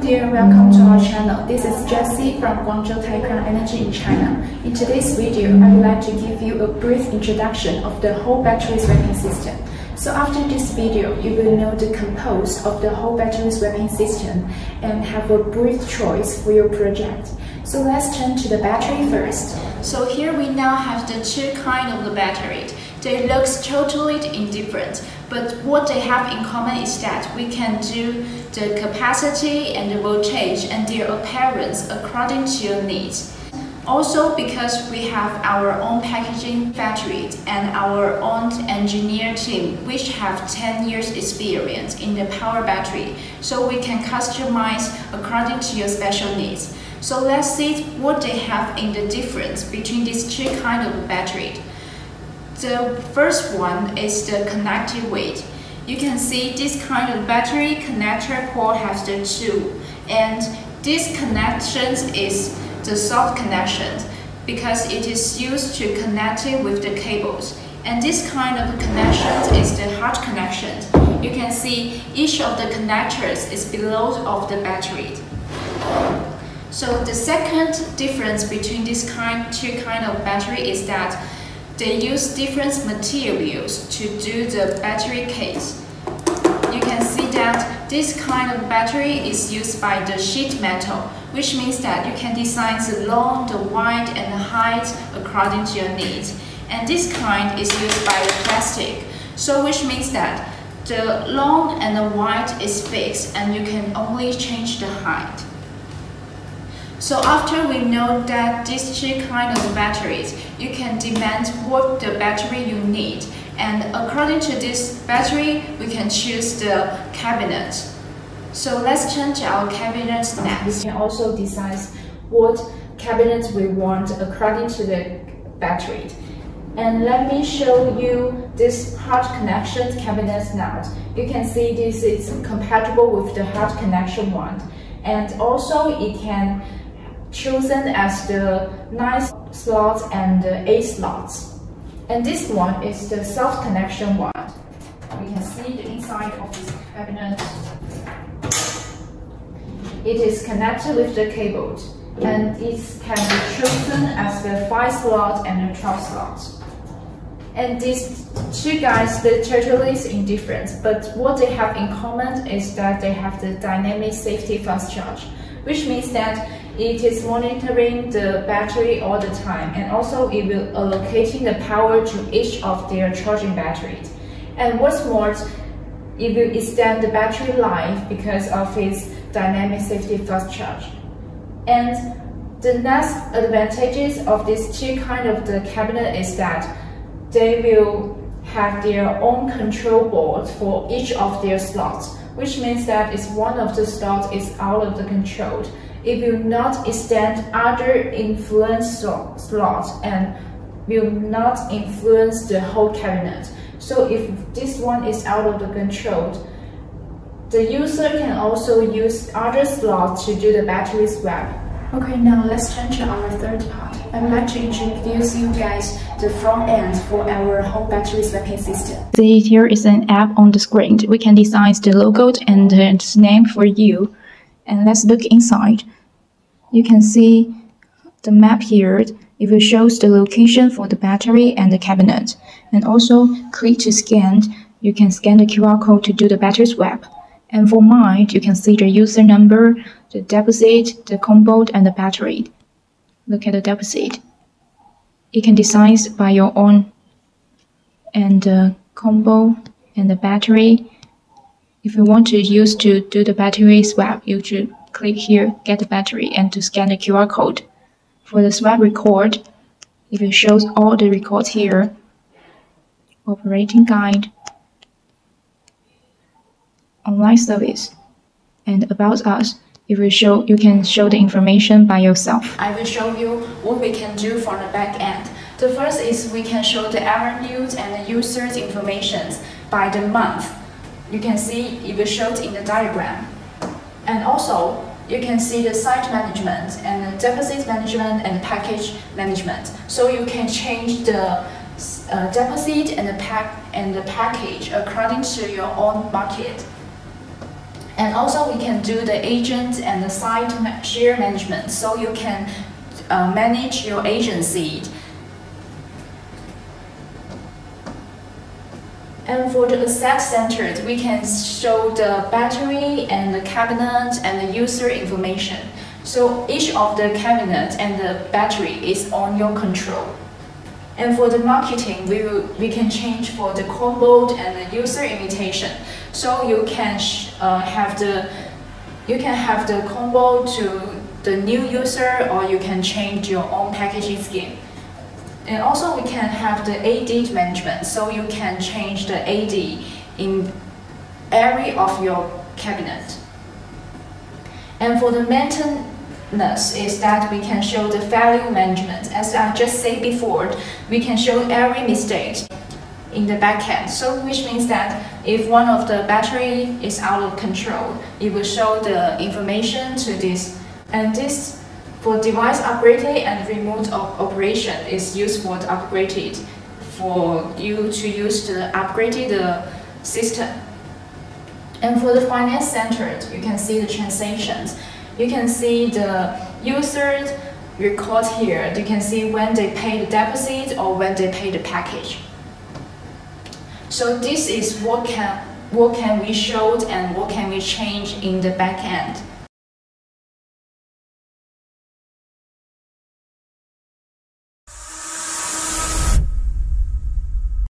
Hello dear, welcome to our channel. This is Jessie from Guangzhou Tycorun Energy in China. In today's video, I would like to give you a brief introduction of the whole battery swapping system. So after this video, you will know the components of the whole battery swapping system and have a brief choice for your project. So let's turn to the battery first. So here we now have the two kinds of the battery. They look totally indifferent, but what they have in common is that we can do the capacity and the voltage and their appearance according to your needs. Also, because we have our own packaging factory and our own engineer team, which have 10 years experience in the power battery, so we can customize according to your special needs. So let's see what they have in the difference between these two kinds of battery. The first one is the connected weight. You can see this kind of battery connector port has the two, and this connection is the soft connection because it is used to connect it with the cables. And this kind of connection is the hard connection. You can see each of the connectors is below of the battery. So the second difference between these two kinds of battery is that they use different materials to do the battery case. You can see that this kind of battery is used by the sheet metal, which means that you can design the long, the wide, and the height according to your needs. And this kind is used by the plastic, so which means that the long and the wide is fixed, and you can only change the height. So after we know that these two kinds of batteries, you can demand what the battery you need. And according to this battery, we can choose the cabinet. So let's turn to our cabinet next. We can also decide what cabinet we want according to the battery. And let me show you this hard connection cabinet now. You can see this is compatible with the hard connection one. And also it can chosen as the 9 slots and the 8 slots. And this one is the soft connection one. We can see the inside of this cabinet. It is connected with the cables, and it can be chosen as the 5 slot and the 12 slots. And these two guys, they're totally indifferent, but what they have in common is that they have the dynamic safety fast charge, which means that it is monitoring the battery all the time, and also it will allocating the power to each of their charging batteries. And what's more, it will extend the battery life because of its dynamic safety fast charge. And the next advantages of these two kinds of the cabinet is that they will have their own control board for each of their slots, which means that if one of the slots is out of the control, it will not extend other influence slots and will not influence the whole cabinet. So if this one is out of the control, the user can also use other slots to do the battery swap. Okay, now let's turn to our third part. I would like to introduce you guys the front end for our whole battery swapping system. See, here is an app on the screen. We can design the logo and the name for you. And let's look inside. You can see the map here. It will show the location for the battery and the cabinet. And also click to scan. You can scan the QR code to do the battery swap. And for mine, you can see the user number, the deposit, the combo, and the battery. Look at the deposit. You can design by your own, and the combo and the battery. If you want to use to do the battery swap, you should click here, get the battery, and to scan the QR code. For the swap record, it will show all the records here. Operating guide, online service, and about us. It will show, you can show the information by yourself. I will show you what we can do from the back end. The first is we can show the revenues and the users' information by the month. You can see it will show it in the diagram. And also, you can see the site management and the deposit management and package management. So you can change the deposit and the package according to your own market. And also we can do the agent and the site share management, so you can manage your agency. And for the asset centered, we can show the battery and the cabinet and the user information. So each of the cabinet and the battery is on your control. And for the marketing, we can change for the combo and the user invitation. So you can have the combo to the new user, or you can change your own packaging scheme. And also we can have the AD management, so you can change the AD in every of your cabinet. And for the maintenance is that we can show the value management. As I just said before, we can show every mistake in the backend. So which means that if one of the battery is out of control, it will show the information to this. And this for device upgraded and remote operation is used for the upgraded, for you to use the upgraded system. And for the finance centered, you can see the transactions. You can see the user record here. You can see when they pay the deposit or when they pay the package. So this is what can we show and what can we change in the back end.